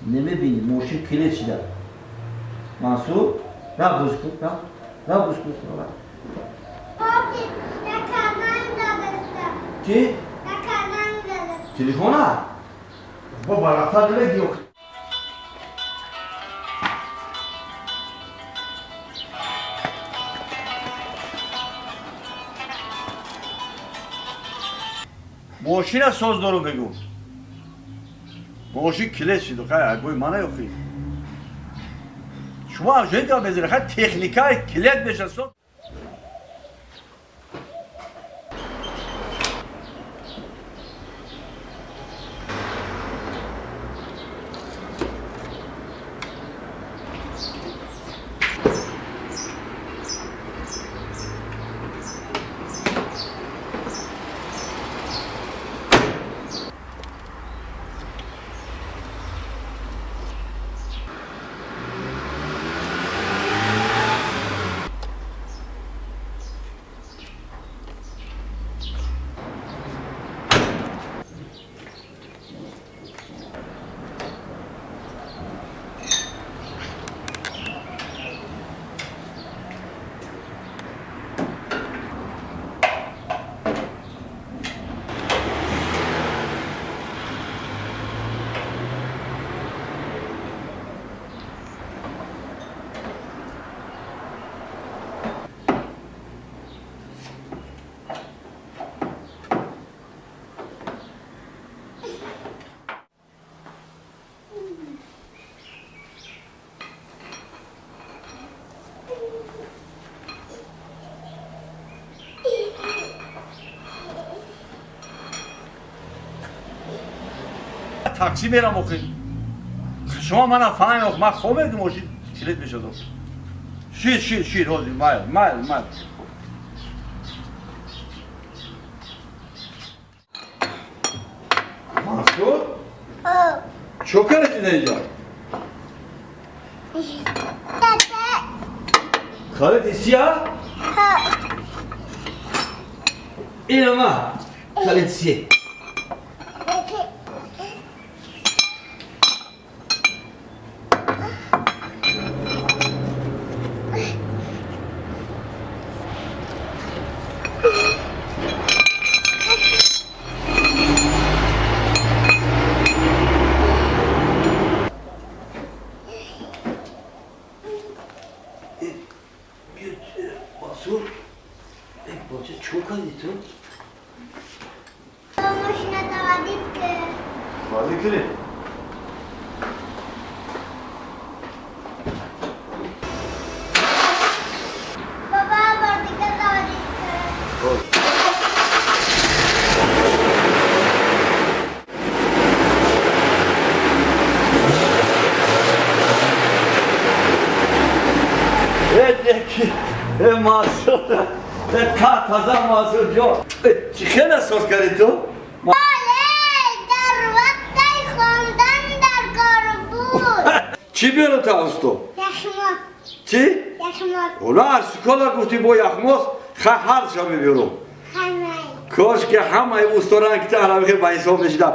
نمیبینی ماشین کلید شده منصور نه گوش کن نه گوش کن پاپی نکردن دادستم چی؟ نکردن دادستم تلفونه؟ بابا رفتار نمیگی ماشین ساز دارو بگو ماشین کلید شده خیلی بوی منه یا خیلی شما همچنین که بزنید خیلی تکنیکای کلید بشه ساز تاکسی میرم آخه شما منم فهم من خوبه که ماشین کلید میشه دو شیر هازی مایل منصور چو کرده اینجا خالد سیا اینو ما خالد سیا منصور باچه چو کردی تو؟ ماشینه دوادید که بازی کنی؟ بابا بار دیگه دوادید که منصور تازه منصور جان چی خیلی احساس کردی تو؟ بله در وقت خواندن در کار بود چی بیارم تا از تو؟ یخماس چی؟ یخماس اولا هر سکالا گفتی با یخماس هر شب بیارم همه کاش که همه استوران که تا عربی به حساب نشیدم